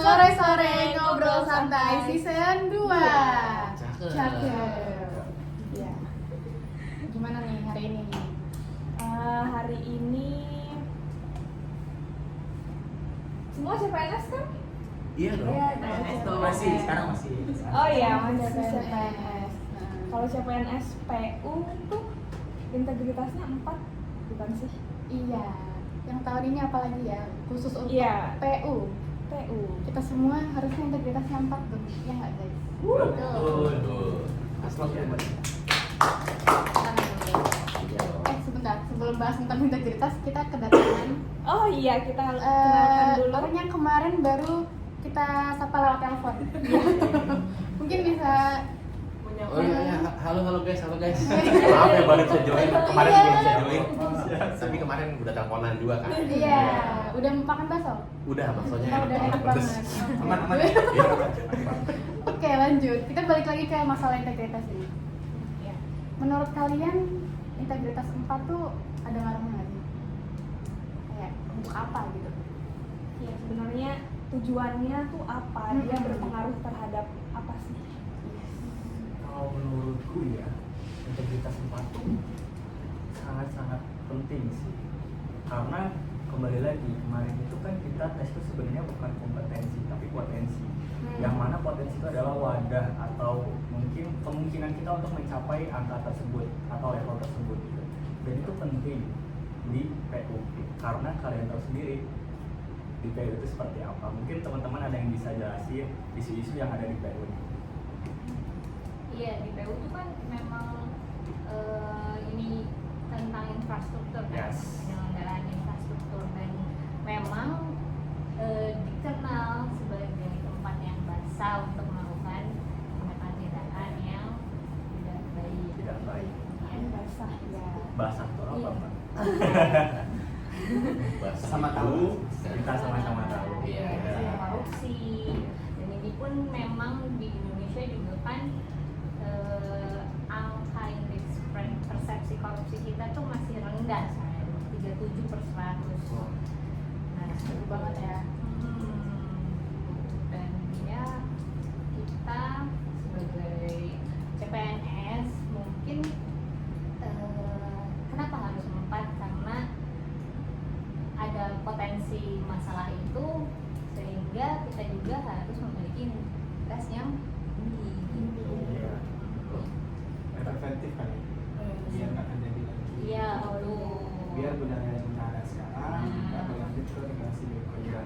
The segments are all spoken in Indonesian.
Sore-sore ngobrol santai season 2. Cakep. Ya. Gimana nih hari ini? Hari ini semua CPNS kan? Iya dong. Iya, Masih, sekarang masih. Oh iya, masih CPNS. CPNS. Kalau CPNS PU tuh integritasnya 4, bukan sih? Iya. Yang tahun ini apalagi ya? Khusus untuk Iya. PU. Kita semua harusnya integritasnya 4 tuh. Ya nggak guys? Betul. Aslak ya, Mbak. Sebentar, sebelum bahas tentang integritas, kita kedatangan Oh iya, kita kenalkan dulu. orang yang kemarin baru kita sapa lewat telepon. Mungkin bisa. Oh iya, halo guys. Maaf ya baru bisa join. Kemarin Iya. belum bisa join. Tapi kemarin udah teleponan juga kan. Iya, udah makan bakso? Udah, baksonya Oh, udah enak pedes. banget. Aman. Oke, lanjut. Kita balik lagi ke masalah integritas ini. Iya. Menurut kalian integritas 4 tuh ada ngaruhnya nggak sih? Kayak untuk apa gitu? Ya sebenarnya tujuannya tuh apa? Dia berpengaruh terhadap apa sih? Kalau menurutku ya, integritas 4 tuh sangat-sangat penting sih. Karena kembali lagi, kemarin itu kan kita tes itu sebenarnya bukan kompetensi tapi potensi. Yang mana potensi itu adalah wadah atau mungkin kemungkinan kita untuk mencapai angka tersebut atau level tersebut gitu. Dan itu penting di PU karena kalian tahu sendiri di PU itu seperti apa. Mungkin teman-teman ada yang bisa jelasin isu-isu yang ada di PU ini. Iya, di PU itu kan memang ini tentang infrastruktur kan, Yes. penyelenggaraan infrastruktur, dan memang dikenal sebagai tempat yang basah untuk melakukan tindakan-tindakan yang tidak baik. Tidak baik. Yang basah ya. Basah itu apa, Iya. Mbak? Sama tahu. Kita sama-sama tahu. Iya. Korupsi, dan ini pun memang di Indonesia juga kan angka indeks persepsi korupsi kita tuh masih rendah, 37/100. Nah, Seru banget ya. dan ya kita sebagai CPNS mungkin kenapa harus 4? Karena ada potensi masalah itu sehingga kita juga harus memiliki integritas yang tinggi gitu. Iya. Preventif kan ya? Biar nggak terjadi lagi. Iya, betul. Biar budaya yang kita ada sekarang nggak berlanjut ke generasi berikutnya.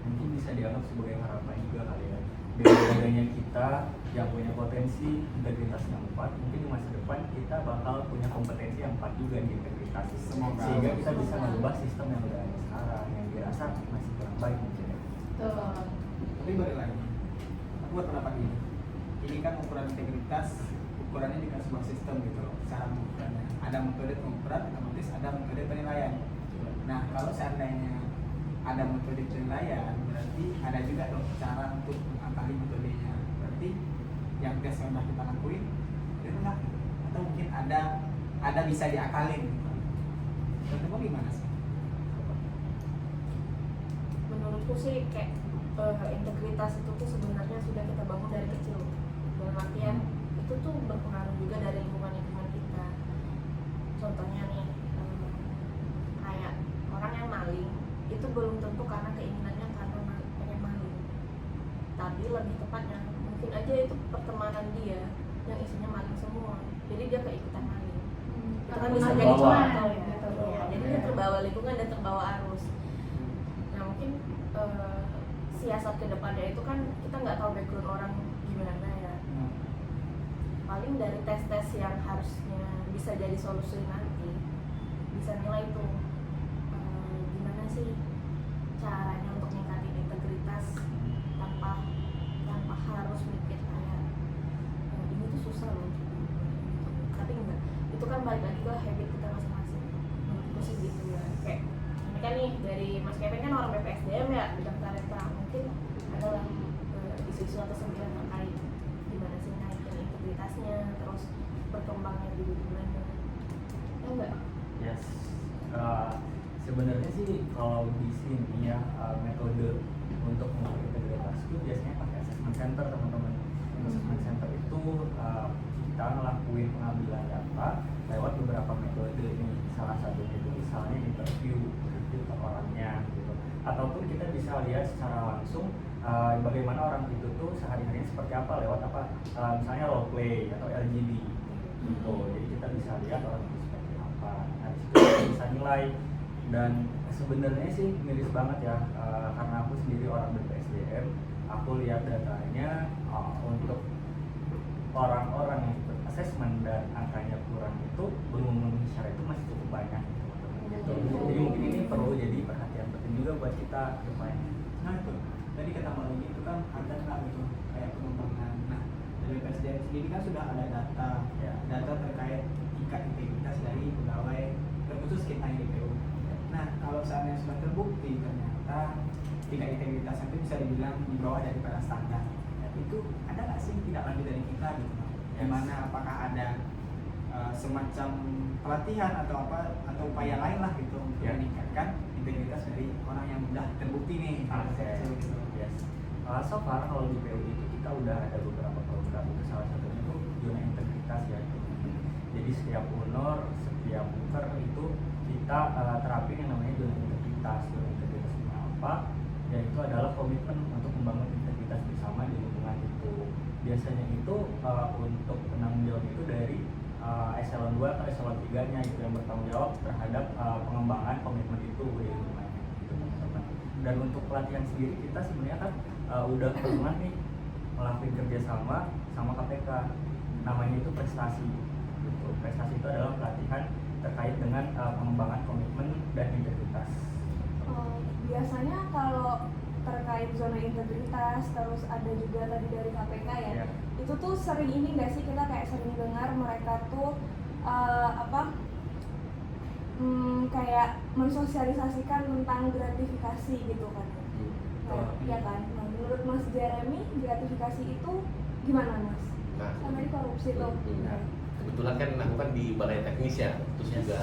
Mungkin bisa dianggap sebagai harapan juga kali ya. Dengan adanya kita yang punya potensi integritas yang 4, mungkin di masa depan kita bakal punya kompetensi yang 4 juga di integritas. Semoga. Sehingga kita bisa mengubah sistem yang udah ada sekarang yang dirasa masih kurang baik mungkin ya. Tuh. Tapi balik lagi, aku berpendapat ini. Ini kan ukuran integritas, ukurannya dengan sebuah sistem gitu loh. Cara mengukurnya. Ada metode pengukuran, otomatis ada metode penilaian. Nah, kalau seandainya ada metode penilaian, berarti ada juga dong cara untuk mengakali metodenya. Berarti yang tes yang udah kita lakuin, itu enggak, atau mungkin ada bisa diakalin. Teman-teman gimana sih? Menurutku sih kayak integritas itu tuh sebenarnya sudah kita bangun dari kecil. Dalam artian itu tuh berpengaruh juga dari lingkungan kita. Contohnya nih, kayak orang yang maling itu belum tentu karena keinginannya karena pengen maling, tapi lebih tepatnya mungkin aja itu pertemanan dia yang isinya maling semua, jadi dia keikutan maling. Itu kan bisa jadi Terbawa. contoh ya. Iya, jadi dia terbawa lingkungan dan terbawa arus. Nah mungkin siasat ke depannya itu kan kita nggak tahu background orang gimana ya. Paling dari tes-tes yang harusnya bisa jadi solusi nanti, bisa nilai tuh gimana sih caranya untuk meningkatin integritas tanpa harus mikir kayak ini tuh susah loh, tapi enggak, itu kan balik lagi ke habit kita masing-masing. Menurutku sih gitu ya. Kayak ini kan nih dari Mas Kevin kan orang BPSDM ya, bidang talenta, mungkin adalah isu-isu atau sembilan terkait gimana sih naikin integritasnya, terus berkembangnya di gimana, ya enggak? Yes. Sebenarnya sih kalau di sini ya metode untuk mengukur integritas itu biasanya pakai assessment center teman-teman. Assessment center itu kita ngelakuin pengambilan data lewat beberapa metode ini. Salah satunya itu misalnya interview orangnya gitu, ataupun kita bisa lihat secara langsung bagaimana orang itu tuh sehari-harinya seperti apa lewat apa, misalnya role play atau LGD gitu. Jadi kita bisa lihat orang itu seperti apa. Nah, disitu kita bisa nilai. Dan sebenarnya sih miris banget ya, karena aku sendiri orang BPSDM, aku lihat datanya untuk orang-orang yang ikut assessment dan angkanya kurang itu belum memenuhi syarat itu masih cukup banyak gitu. Jadi mungkin ini perlu jadi perhatian penting juga buat kita ke depannya. Nah itu, tadi kata Mbak Lini itu kan ada nggak gitu kayak pengembangan. Nah dari PSDM sendiri kan sudah ada data, Ya. data terkait tingkat integritas dari pegawai terkhusus kita yang di PU. Nah kalau seandainya sudah terbukti ternyata tingkat integritasnya itu bisa dibilang di bawah daripada standar, itu ada nggak sih tidak lanjut dari kita gitu? Gimana, apakah ada semacam pelatihan atau apa atau upaya lain lah gitu untuk Ya. meningkatkan integritas dari orang yang sudah terbukti nih gitu. Yes. So far kalau di PU itu kita udah ada beberapa program, itu salah satunya itu zona integritas ya. Jadi setiap honor, setiap buker itu kita terapin yang namanya zona integritas. Zona integritas itu apa? Ya itu adalah komitmen untuk membangun integritas bersama di lingkungan itu. Biasanya itu untuk penanggung jawab itu dari eselon 2 atau eselon 3-nya itu yang bertanggung jawab terhadap pengembangan komitmen itu di lingkungannya gitu, teman-teman. Dan untuk pelatihan sendiri kita sebenarnya kan udah pernah nih melakukan kerjasama sama KPK, namanya itu prestasi gitu. Prestasi itu adalah pelatihan terkait dengan pengembangan komitmen dan integritas. Biasanya kalau terkait zona integritas, terus ada juga tadi dari KPK ya, Ya. itu tuh sering ini nggak sih, kita kayak sering dengar mereka tuh kayak mensosialisasikan tentang gratifikasi gitu kan. Nah, iya kan. Nah, menurut Mas Jeremy, gratifikasi itu gimana Mas? Nah, Kan tadi korupsi tuh. Nah, kebetulan kan aku kan di balai teknis ya, terus Yes. juga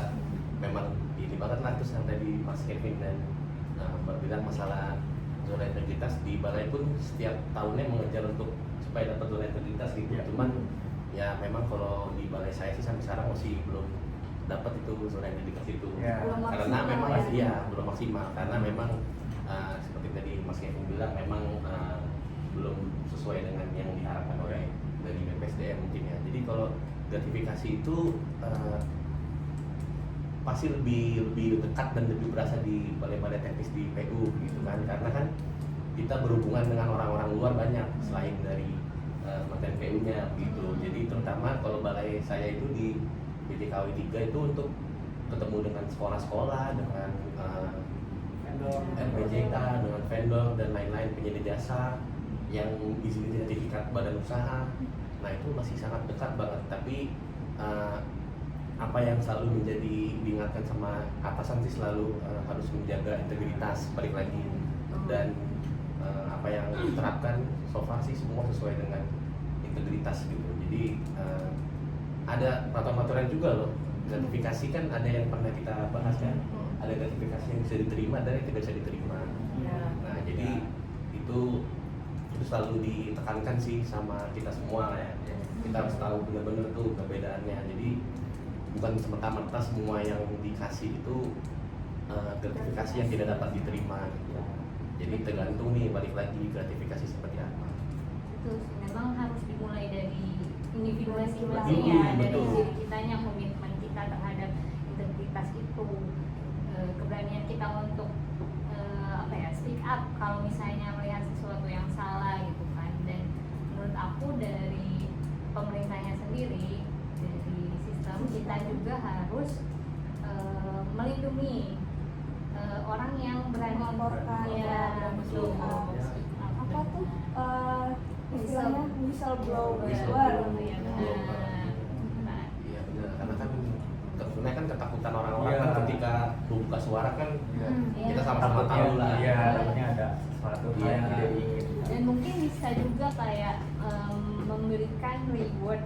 memang ini banget lah, terus yang tadi Mas Kevin dan berbilang masalah zona integritas di balai pun setiap tahunnya mengejar untuk supaya dapat zona integritas gitu. Ya. Cuman ya memang kalau di balai saya sih sampai sekarang masih belum dapat itu zona integritas itu. Ya. Belum Karena maksimal memang ya. iya belum maksimal karena memang seperti tadi Mas Kevin bilang memang belum sesuai dengan yang diharapkan oleh dari BPSDM mungkin ya. Jadi kalau gratifikasi itu pasti lebih dekat dan lebih berasa di balai-balai teknis di PU gitu kan, karena kan kita berhubungan dengan orang-orang luar banyak selain dari Kementerian PU-nya gitu. Jadi terutama kalau balai saya itu di BJKW 3 itu untuk ketemu dengan sekolah-sekolah, dengan Vendor, RPJK, dengan vendor dan lain-lain, penyedia jasa yang izin sertifikat badan usaha. Nah itu masih sangat dekat banget, tapi apa yang selalu menjadi diingatkan sama atasan sih selalu harus menjaga integritas, balik lagi, dan apa yang diterapkan so far sih semua sesuai dengan integritas gitu. Jadi ada peraturan-peraturan juga loh. Gratifikasi kan ada yang pernah kita bahas kan, ada gratifikasi yang bisa diterima dan yang tidak bisa diterima. Nah jadi itu selalu ditekankan sih sama kita semua ya. Kita harus tahu benar-benar tuh perbedaannya. Jadi bukan semata-mata semua yang dikasih itu gratifikasi yang tidak dapat diterima gitu. Jadi tergantung nih, balik lagi gratifikasi seperti apa. Itu memang harus dimulai dari individu masing-masing Betul, ya, dari betul. diri kitanya, komitmen kita terhadap integritas itu, keberanian kita untuk speak up kalau misalnya melihat sesuatu yang salah gitu kan. Dan menurut aku dari pemerintahnya sendiri, dari sistem, kita juga harus melindungi orang yang berani Melaporkan, ya, betul. Apa tuh istilahnya whistleblower. Ya, benar. Iya benar, karena kan sebenarnya kan ketakutan orang-orang Iya. kan ketika membuka suara kan Ya. kita sama-sama tahu lah. Iya, takutnya ada sesuatu hal yang tidak diinginkan. Dan mungkin bisa juga kayak memberikan reward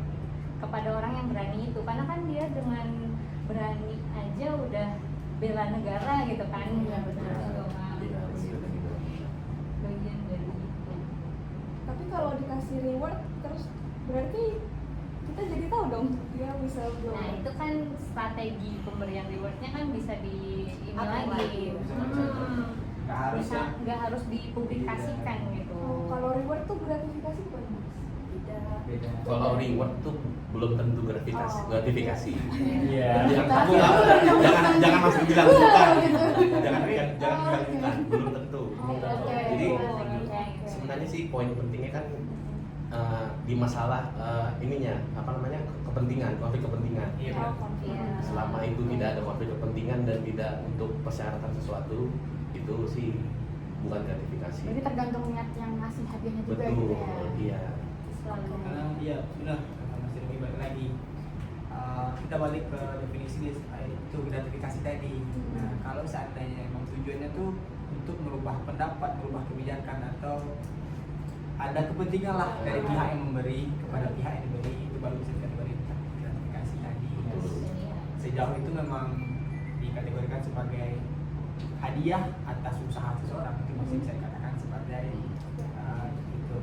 kepada orang yang berani itu, karena kan dia dengan berani aja udah bela negara gitu kan. Iya, benar. Gitu kan. Iya, begitu. Bagi whistleblower. Nah itu kan strategi pemberian rewardnya kan bisa di ini Apa lagi, lagi? Nggak harus bisa ya. nggak harus dipublikasikan gitu. Oh, kalau reward tuh gratifikasi bukan mas? Tidak. Beda. Kalau reward tuh belum tentu gratifikasi. Iya. Jangan Tapi- kamu jangan langsung bilang bukan. Jangan Oh, bilang oke. bukan, belum tentu. Oke. Jadi Oke. sebenarnya sih poin pentingnya kan di masalah ininya apa namanya kepentingan, konflik kepentingan. Iya. Oh, Iya. Selama itu tidak ada konflik kepentingan dan tidak untuk persyaratan sesuatu, itu sih bukan gratifikasi. Jadi tergantung niat yang ngasih hadiahnya juga Betul, gitu ya. iya. Selalu. Karena iya benar kata Mas Jeremy, balik lagi kita balik ke definisi itu gratifikasi tadi. Nah kalau seandainya emang tujuannya tuh untuk merubah pendapat, merubah kebijakan atau ada kepentingan lah dari pihak yang memberi kepada pihak yang diberi, itu baru bisa dikategorikan gratifikasi tadi. Iya. Sejauh itu memang dikategorikan sebagai hadiah atas usaha seseorang, itu masih bisa dikatakan sebagai itu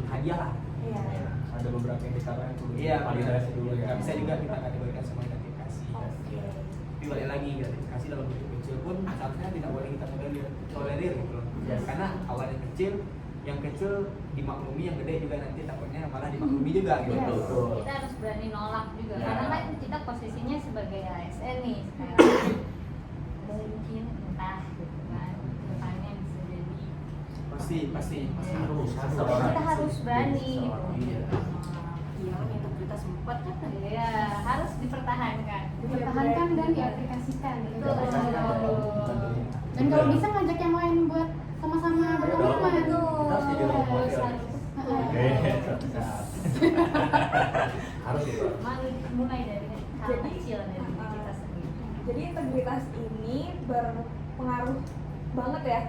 hadiah lah. Iya. Ya. Ada beberapa indikator yang perlu Iya, validasi dulu ya. Nggak bisa juga kita kategorikan semua gratifikasi. Oke. Tapi balik lagi, gratifikasi dalam bentuk kecil pun seharusnya tidak boleh kita tolerir gitu loh. Yes. Karena awalnya kecil, yang kecil dimaklumi, yang gede juga nanti takutnya malah dimaklumi juga gitu. Yes. Betul. Kita harus berani nolak juga Ya. karena kan kita posisinya sebagai ASN nih sekarang. Mungkin entah gitu kan depannya bisa jadi Pasti. Harus. kita harus berani Iya. Iya, integritas 4 kan ada. ya harus dipertahankan Dipertahankan dan diaplikasikan gitu. Betul. Dan kalau bisa ngajak yang lain buat sama-sama berpengalaman. Kita harus jadi role model. Oke. Harus itu. mulai dari hal Jadi, kecil dari diri kita sendiri. Jadi integritas ini berpengaruh banget ya?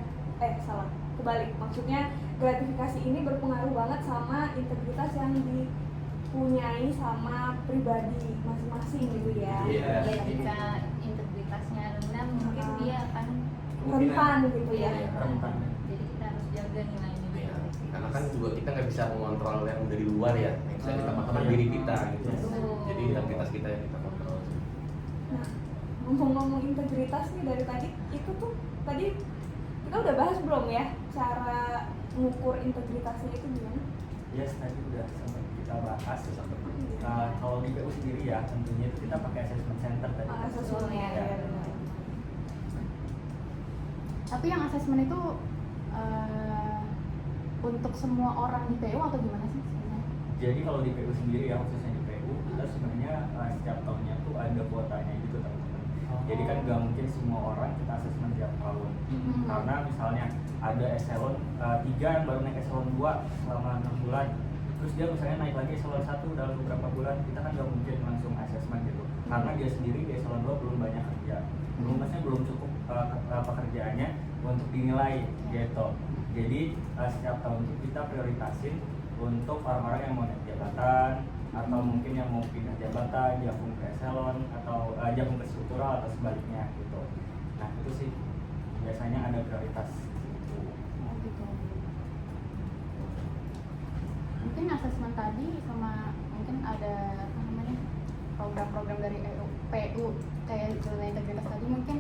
Salah, kebalik. Maksudnya gratifikasi ini berpengaruh banget sama integritas yang dipunyai sama pribadi masing-masing gitu ya. Iya. Ya, jika integritasnya rendah mungkin dia akan Rentan gitu ya. Rentan. jadi kita harus jaga nilai-nilai Iya. integritas. Karena kan juga kita nggak bisa mengontrol yang dari luar ya, yang bisa kita kontrol diri kita gitu. Betul. Jadi integritas kita yang kita kontrol. Nah, ngomong-ngomong integritas nih dari tadi, itu tuh tadi kita udah bahas belum ya cara mengukur integritasnya itu gimana? Yes, tadi udah sempat kita bahas ya, sempat. Kalau di PU sendiri ya tentunya itu kita pakai assessment center tadi. Sesuai Ya. ya. Benar. Tapi yang asesmen itu untuk semua orang di PU atau gimana sih sebenarnya? Jadi kalau di PU sendiri ya, khususnya di PU kita sebenarnya setiap tahunnya tuh ada kuotanya gitu teman-teman. Jadi kan nggak mungkin semua orang kita asesmen tiap tahun. Karena misalnya ada eselon 3 yang baru naik eselon 2 selama 6 bulan, terus dia misalnya naik lagi eselon 1 dalam beberapa bulan, kita kan nggak mungkin langsung asesmen gitu. Karena dia sendiri di eselon 2 belum banyak kerja, maksudnya belum cukup pekerjaannya untuk dinilai gitu. Jadi setiap tahun itu kita prioritasin untuk orang-orang yang mau naik jabatan atau mungkin yang mau pindah jabatan, jagung ke eselon atau jagung ke struktural atau sebaliknya gitu. Nah itu sih biasanya ada prioritas gitu. Oh, gitu. Mungkin asesmen tadi sama mungkin ada apa namanya program-program dari PU kayak zona integritas tadi mungkin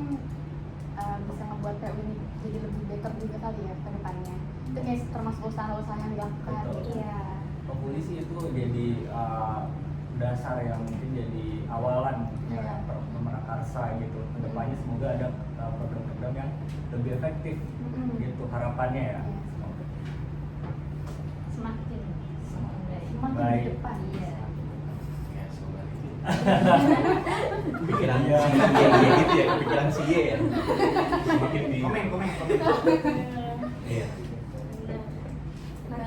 bisa ngebuat PU ini jadi lebih better juga kali ya ke depannya. Itu kayak termasuk usaha-usaha yang dilakukan. Betul. Iya. Hopefully sih itu jadi dasar yang mungkin jadi awalan Iya. Pemerakarsa gitu. Kedepannya semoga ada program-program yang lebih efektif gitu harapannya ya. Iya. Semoga. Semakin baik. Semakin Baik. di depan. Iya. Ya, semoga itu. Pikiran Iya. si Ye gitu ya, pikiran si Ye ya. Semakin di. Komen. Iya. Nah,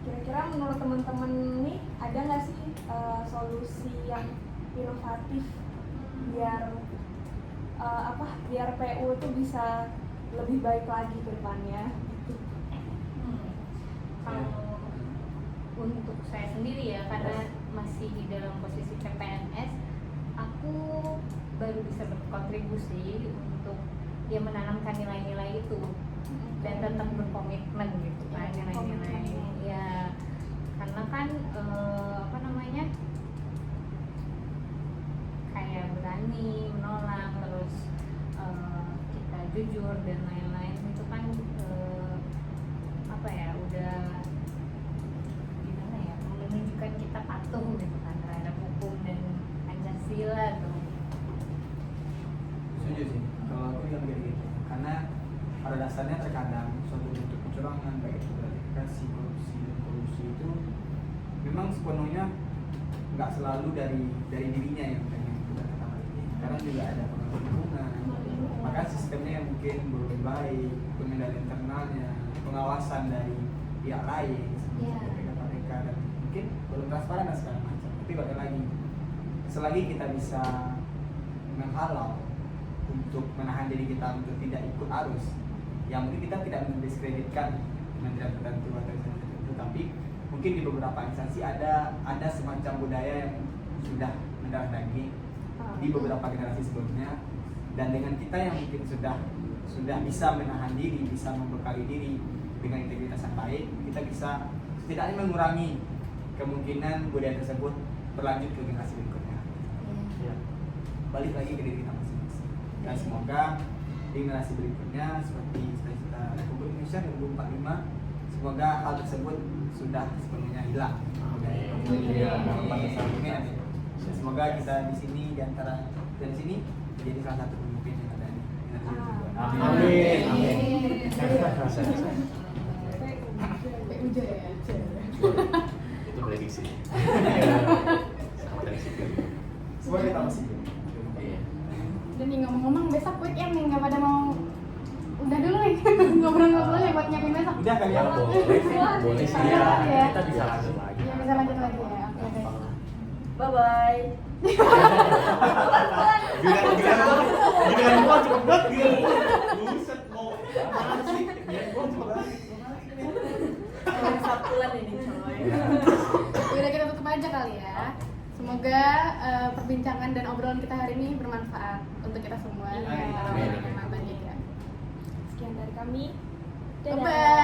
kira-kira menurut teman-teman nih ada nggak sih solusi yang inovatif biar biar PU itu bisa lebih baik lagi ke depannya gitu. Kalau untuk saya sendiri ya, karena masih di dalam posisi CPNS, aku baru bisa berkontribusi untuk ya menanamkan nilai-nilai itu dan tetap berkomitmen gitu kan, nilai-nilai ya, karena kan apa namanya berani menolak, terus kita jujur dan lain-lain, itu kan apa ya, udah gimana ya, menunjukkan kita patuh gitu kan terhadap hukum dan Pancasila tuh. Setuju sih, kalau aku juga kayak gitu. Karena pada dasarnya terkadang suatu bentuk kecurangan, baik itu gratifikasi, korupsi dan kolusi itu memang sepenuhnya nggak selalu dari dirinya yang kita katakan ini. Karena juga ada pengaruh lingkungan, maka sistemnya yang mungkin belum baik, pengendalian internalnya, pengawasan dari pihak lain seperti KPK dan mungkin belum transparan dan segala macam. Tapi balik lagi, selagi kita bisa menghalau untuk menahan diri kita untuk tidak ikut arus, yang mungkin kita tidak mendiskreditkan kementerian tertentu atau instansi tertentu, tapi mungkin di beberapa instansi ada semacam budaya yang sudah mendarah daging di beberapa generasi sebelumnya, dan dengan kita yang mungkin sudah bisa menahan diri, bisa membekali diri dengan integritas yang baik, kita bisa setidaknya mengurangi kemungkinan budaya tersebut berlanjut ke generasi berikutnya. Ya. Balik lagi ke diri kita masing-masing. Dan semoga di generasi berikutnya seperti cita-cita Republik Indonesia 2045, semoga hal tersebut sudah sepenuhnya hilang. Amin. Semoga kita di sini di antara dan sini menjadi salah satu pemimpin yang ada di generasi berikutnya. Amin. Bisa. PUJ ya. Itu prediksi. Prediksi. Semua kita masih. Iya. Dan nih ngomong-ngomong besok weekend nih, nggak pada mau udah dulu nih ngobrol-ngobrol ya buat nyiapin besok. Udah kali ya. Boleh sih Iya. ya. Kita bisa lanjut lagi. Iya bisa lanjut lagi ya. Oke guys. Bye bye. Giliran gua cepet banget, buset mau mana sih? Giliran gua cepet banget. Sabtuan ini coy. Udah kita tutup aja kali ya. Semoga perbincangan dan obrolan kita hari ini bermanfaat untuk kita semua. Iya. Para Amin. penonton juga. Sekian dari kami. Bye bye.